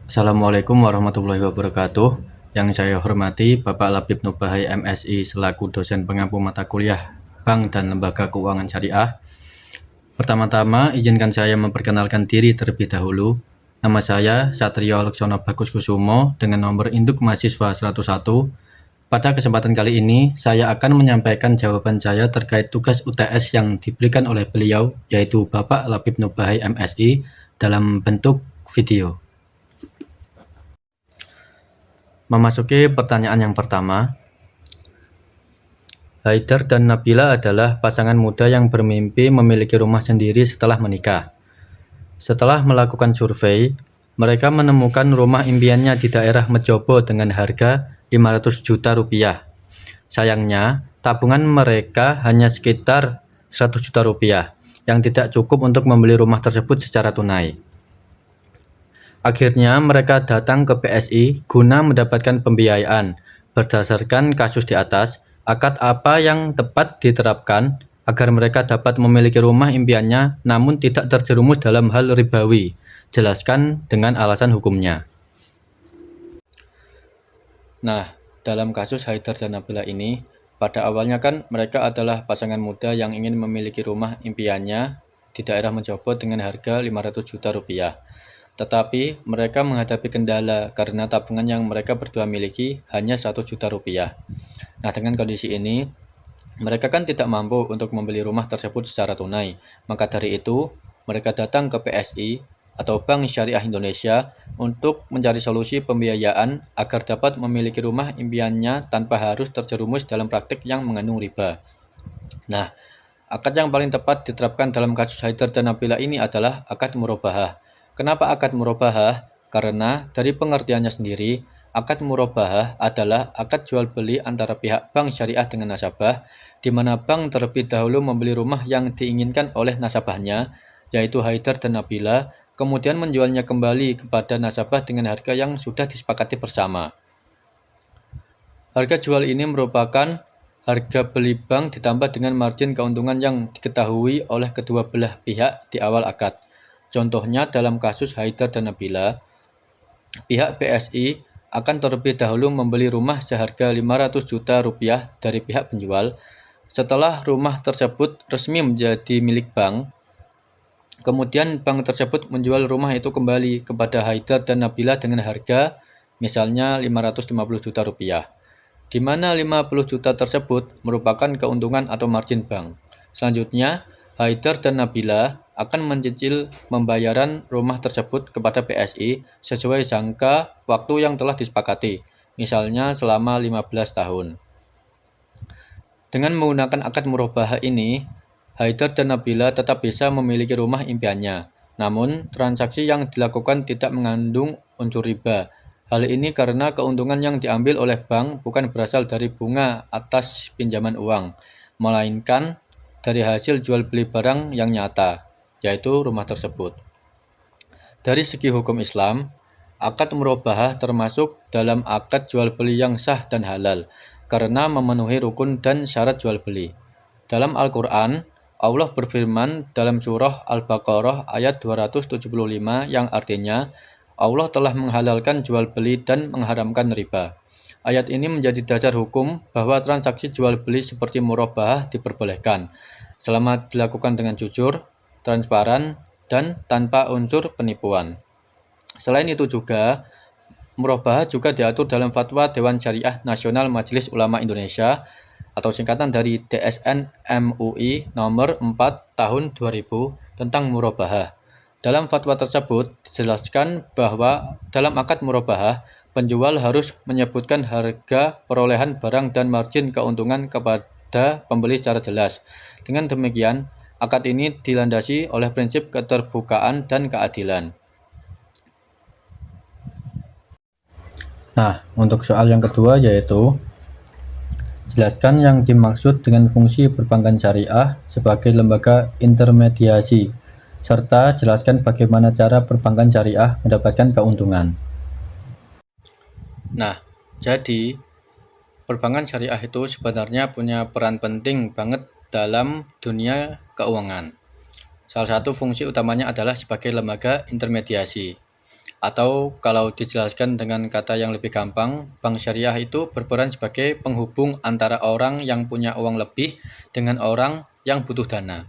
Assalamualaikum warahmatullahi wabarakatuh. Yang saya hormati Bapak Labib Nubahay MSI selaku dosen pengampu mata kuliah Bank dan Lembaga Keuangan Syariah. Pertama-tama, izinkan saya memperkenalkan diri terlebih dahulu. Nama saya Satrio Laksono Bagus Kusumo dengan nomor induk mahasiswa 101. Pada kesempatan kali ini, saya akan menyampaikan jawaban saya terkait tugas UTS yang diberikan oleh beliau, yaitu Bapak Labib Nubahay MSI, dalam bentuk video. Memasuki pertanyaan yang pertama, Haidar dan Nabila adalah pasangan muda yang bermimpi memiliki rumah sendiri setelah menikah. Setelah melakukan survei, mereka menemukan rumah impiannya di daerah Mejobo dengan harga 500 juta rupiah. Sayangnya, tabungan mereka hanya sekitar 100 juta rupiah, yang tidak cukup untuk membeli rumah tersebut secara tunai. Akhirnya mereka datang ke PSI guna mendapatkan pembiayaan. Berdasarkan kasus di atas, akad apa yang tepat diterapkan agar mereka dapat memiliki rumah impiannya namun tidak terjerumus dalam hal ribawi? Jelaskan dengan alasan hukumnya. Nah, dalam kasus Haidar dan Nabila ini, pada awalnya kan mereka adalah pasangan muda yang ingin memiliki rumah impiannya di daerah Mejobo dengan harga 500 juta rupiah. Tetapi mereka menghadapi kendala karena tabungan yang mereka berdua miliki hanya 1 juta rupiah. Nah, dengan kondisi ini, mereka kan tidak mampu untuk membeli rumah tersebut secara tunai. Maka dari itu, mereka datang ke PSI atau Bank Syariah Indonesia untuk mencari solusi pembiayaan agar dapat memiliki rumah impiannya tanpa harus terjerumus dalam praktik yang mengandung riba. Nah, akad yang paling tepat diterapkan dalam kasus Haidar dan Nabila ini adalah akad murabahah. Kenapa akad murabahah? Karena dari pengertiannya sendiri, akad murabahah adalah akad jual beli antara pihak bank syariah dengan nasabah, di mana bank terlebih dahulu membeli rumah yang diinginkan oleh nasabahnya, yaitu Haidar dan Nabila, kemudian menjualnya kembali kepada nasabah dengan harga yang sudah disepakati bersama. Harga jual ini merupakan harga beli bank ditambah dengan margin keuntungan yang diketahui oleh kedua belah pihak di awal akad. Contohnya dalam kasus Haidar dan Nabila, pihak PSI akan terlebih dahulu membeli rumah seharga 500 juta rupiah dari pihak penjual. Setelah rumah tersebut resmi menjadi milik bank, kemudian bank tersebut menjual rumah itu kembali kepada Haidar dan Nabila dengan harga misalnya 550 juta rupiah, di mana 50 juta tersebut merupakan keuntungan atau margin bank. Selanjutnya, Haidar dan Nabila akan mencicil pembayaran rumah tersebut kepada PSI sesuai jangka waktu yang telah disepakati, misalnya selama 15 tahun. Dengan menggunakan akad murabahah ini, Haidar dan Nabila tetap bisa memiliki rumah impiannya. Namun, transaksi yang dilakukan tidak mengandung unsur riba. Hal ini karena keuntungan yang diambil oleh bank bukan berasal dari bunga atas pinjaman uang, melainkan dari hasil jual beli barang yang nyata, yaitu rumah tersebut. Dari segi hukum Islam, akad murabahah termasuk dalam akad jual beli yang sah dan halal, karena memenuhi rukun dan syarat jual beli. Dalam Al-Quran, Allah berfirman dalam surah Al-Baqarah ayat 275 yang artinya, Allah telah menghalalkan jual beli dan mengharamkan riba. Ayat ini menjadi dasar hukum bahwa transaksi jual beli seperti murabahah diperbolehkan, selama dilakukan dengan jujur, transparan, dan tanpa unsur penipuan. Selain itu juga, murabahah juga diatur dalam Fatwa Dewan Syariah Nasional Majelis Ulama Indonesia atau singkatan dari DSN MUI nomor 4 tahun 2000 tentang murabahah. Dalam fatwa tersebut dijelaskan bahwa dalam akad murabahah, penjual harus menyebutkan harga perolehan barang dan margin keuntungan kepada pembeli secara jelas. Dengan demikian, akad ini dilandasi oleh prinsip keterbukaan dan keadilan. Nah, untuk soal yang kedua yaitu jelaskan yang dimaksud dengan fungsi perbankan syariah sebagai lembaga intermediasi, serta jelaskan bagaimana cara perbankan syariah mendapatkan keuntungan. Nah, jadi perbankan syariah itu sebenarnya punya peran penting banget dalam dunia keuangan. Salah satu fungsi utamanya adalah sebagai lembaga intermediasi. Atau kalau dijelaskan dengan kata yang lebih gampang, bank syariah itu berperan sebagai penghubung antara orang yang punya uang lebih dengan orang yang butuh dana.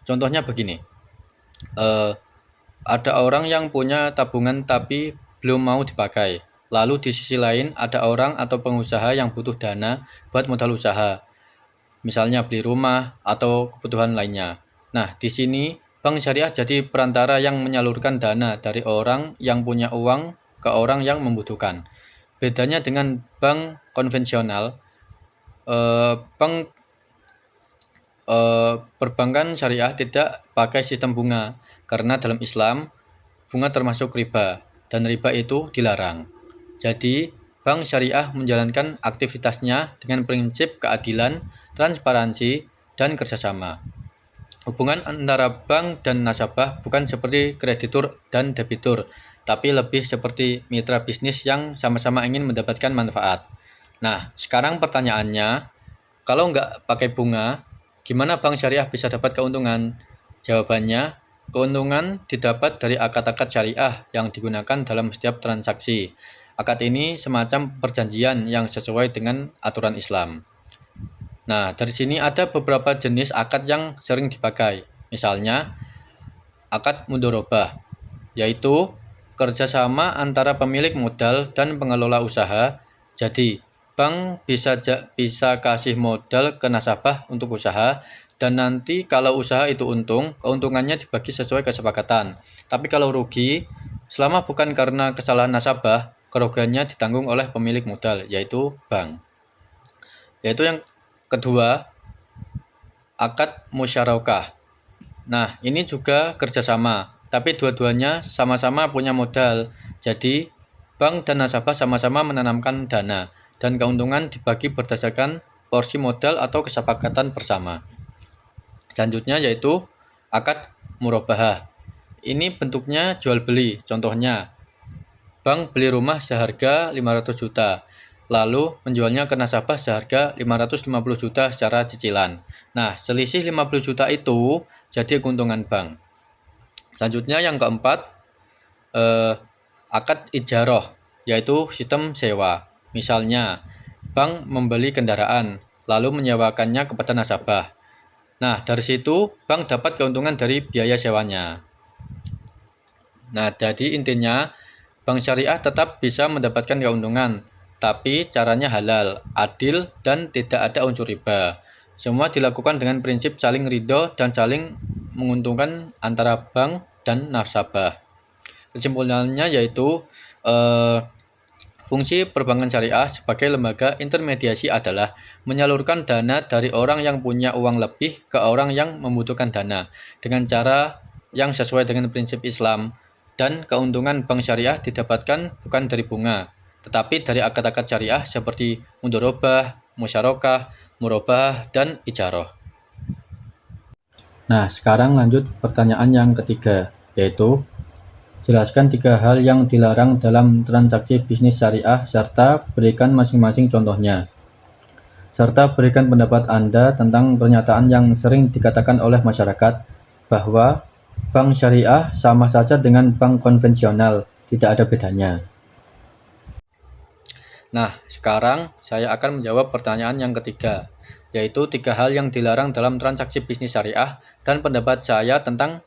Contohnya begini, eh, ada orang yang punya tabungan tapi belum mau dipakai. Lalu di sisi lain ada orang atau pengusaha yang butuh dana buat modal usaha, misalnya beli rumah atau kebutuhan lainnya. Nah, di sini bank syariah jadi perantara yang menyalurkan dana dari orang yang punya uang ke orang yang membutuhkan. Bedanya dengan bank konvensional, bank perbankan syariah tidak pakai sistem bunga karena dalam Islam bunga termasuk riba dan riba itu dilarang. Jadi, bank syariah menjalankan aktivitasnya dengan prinsip keadilan, transparansi, dan kerjasama. Hubungan antara bank dan nasabah bukan seperti kreditur dan debitur, tapi lebih seperti mitra bisnis yang sama-sama ingin mendapatkan manfaat. Nah, sekarang pertanyaannya, kalau nggak pakai bunga, gimana bank syariah bisa dapat keuntungan? Jawabannya, keuntungan didapat dari akad-akad syariah yang digunakan dalam setiap transaksi. Akad ini semacam perjanjian yang sesuai dengan aturan Islam. Nah, dari sini ada beberapa jenis akad yang sering dipakai. Misalnya, akad mudharabah, yaitu kerjasama antara pemilik modal dan pengelola usaha. Jadi, bank bisa kasih modal ke nasabah untuk usaha, dan nanti kalau usaha itu untung, keuntungannya dibagi sesuai kesepakatan. Tapi kalau rugi, selama bukan karena kesalahan nasabah, kerugiannya ditanggung oleh pemilik modal, yaitu bank. Yaitu yang kedua, akad musyarakah. Nah, ini juga kerjasama, tapi dua-duanya sama-sama punya modal. Jadi, bank dan nasabah sama-sama menanamkan dana, dan keuntungan dibagi berdasarkan porsi modal atau kesepakatan bersama. Selanjutnya yaitu akad murabahah. Ini bentuknya jual beli. Contohnya, bank beli rumah seharga 500 juta, lalu menjualnya ke nasabah seharga 550 juta secara cicilan. Nah, selisih 50 juta itu jadi keuntungan bank. Selanjutnya yang keempat, akad ijaroh, yaitu sistem sewa. Misalnya, bank membeli kendaraan, lalu menyewakannya kepada nasabah. Nah, dari situ bank dapat keuntungan dari biaya sewanya. Nah, jadi intinya, bank syariah tetap bisa mendapatkan keuntungan, tapi caranya halal, adil, dan tidak ada unsur riba. Semua dilakukan dengan prinsip saling ridho dan saling menguntungkan antara bank dan nasabah. Kesimpulannya yaitu fungsi perbankan syariah sebagai lembaga intermediasi adalah menyalurkan dana dari orang yang punya uang lebih ke orang yang membutuhkan dana dengan cara yang sesuai dengan prinsip Islam, dan keuntungan bank syariah didapatkan bukan dari bunga, tetapi dari akad-akad syariah seperti mudharabah, musyarakah, murabahah, dan ijarah. Nah, sekarang lanjut pertanyaan yang ketiga, yaitu jelaskan 3 hal yang dilarang dalam transaksi bisnis syariah serta berikan masing-masing contohnya. Serta berikan pendapat Anda tentang pernyataan yang sering dikatakan oleh masyarakat bahwa bank syariah sama saja dengan bank konvensional, tidak ada bedanya. Nah, sekarang saya akan menjawab pertanyaan yang ketiga, yaitu 3 hal yang dilarang dalam transaksi bisnis syariah dan pendapat saya tentang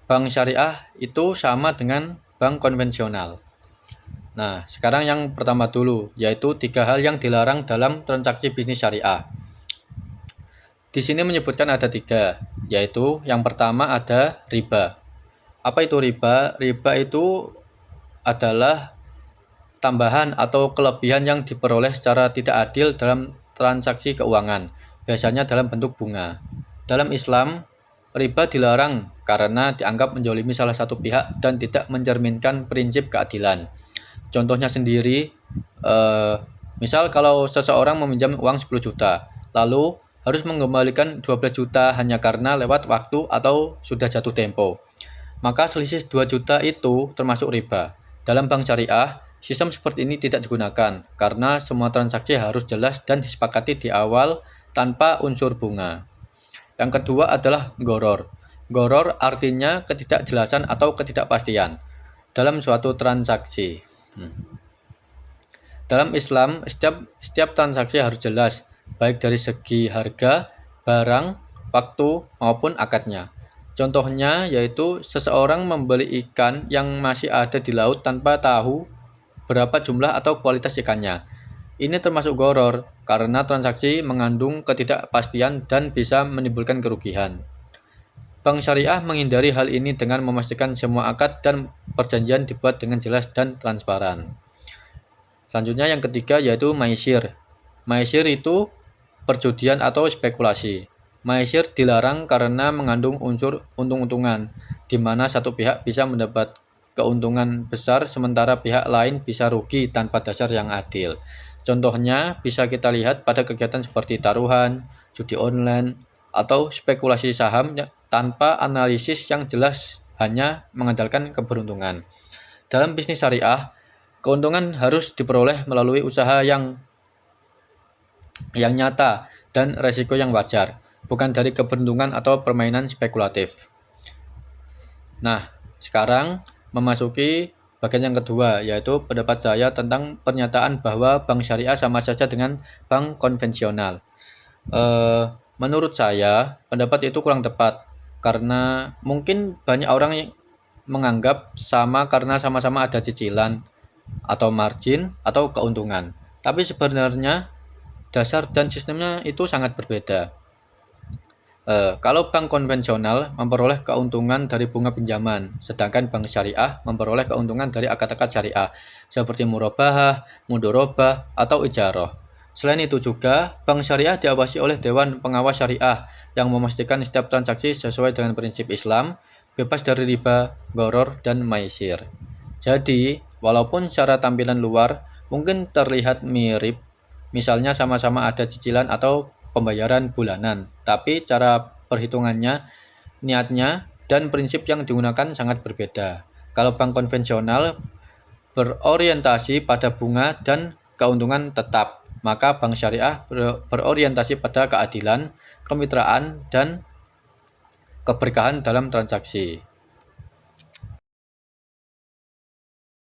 bank syariah itu sama dengan bank konvensional. Nah, sekarang yang pertama dulu, yaitu 3 hal yang dilarang dalam transaksi bisnis syariah. Di sini menyebutkan ada 3, yaitu yang pertama ada riba. Apa itu riba? Riba itu adalah tambahan atau kelebihan yang diperoleh secara tidak adil dalam transaksi keuangan, biasanya dalam bentuk bunga. Dalam Islam, riba dilarang karena dianggap menzalimi salah satu pihak dan tidak mencerminkan prinsip keadilan. Contohnya sendiri, misal kalau seseorang meminjam uang 10 juta, lalu harus mengembalikan 12 juta hanya karena lewat waktu atau sudah jatuh tempo, maka selisih 2 juta itu termasuk riba. Dalam bank syariah, sistem seperti ini tidak digunakan karena semua transaksi harus jelas dan disepakati di awal tanpa unsur bunga. Yang kedua adalah goror. Goror artinya ketidakjelasan atau ketidakpastian. dalam suatu transaksi. Dalam Islam, setiap transaksi harus jelas, baik dari segi harga, barang, waktu, maupun akadnya. Contohnya yaitu seseorang membeli ikan yang masih ada di laut tanpa tahu berapa jumlah atau kualitas ikannya. Ini termasuk gharar karena transaksi mengandung ketidakpastian dan bisa menimbulkan kerugian. Bank syariah menghindari hal ini dengan memastikan semua akad dan perjanjian dibuat dengan jelas dan transparan. Selanjutnya yang ketiga yaitu maisir. Maisir itu perjudian atau spekulasi. Maisir dilarang karena mengandung unsur untung-untungan, di mana satu pihak bisa mendapat keuntungan besar sementara pihak lain bisa rugi tanpa dasar yang adil. Contohnya bisa kita lihat pada kegiatan seperti taruhan, judi online, atau spekulasi saham tanpa analisis yang jelas, hanya mengandalkan keberuntungan. Dalam bisnis syariah, keuntungan harus diperoleh melalui usaha yang nyata dan resiko yang wajar, bukan dari keberuntungan atau permainan spekulatif. Nah, sekarang memasuki bagian yang kedua, yaitu pendapat saya tentang pernyataan bahwa bank syariah sama saja dengan bank konvensional. Menurut saya, pendapat itu kurang tepat, karena mungkin banyak orang yang menganggap sama karena sama-sama ada cicilan, atau margin, atau keuntungan. Tapi sebenarnya dasar dan sistemnya itu sangat berbeda. Kalau bank konvensional memperoleh keuntungan dari bunga pinjaman, sedangkan bank syariah memperoleh keuntungan dari akad-akad syariah, seperti murabahah, mudorobah, atau ijarah. Selain itu juga, bank syariah diawasi oleh Dewan Pengawas Syariah yang memastikan setiap transaksi sesuai dengan prinsip Islam, bebas dari riba, gharar, dan maisir. Jadi, walaupun secara tampilan luar mungkin terlihat mirip, misalnya sama-sama ada cicilan atau pembayaran bulanan, tapi cara perhitungannya, niatnya, dan prinsip yang digunakan sangat berbeda. Kalau bank konvensional berorientasi pada bunga dan keuntungan tetap, maka bank syariah berorientasi pada keadilan, kemitraan, dan keberkahan dalam transaksi.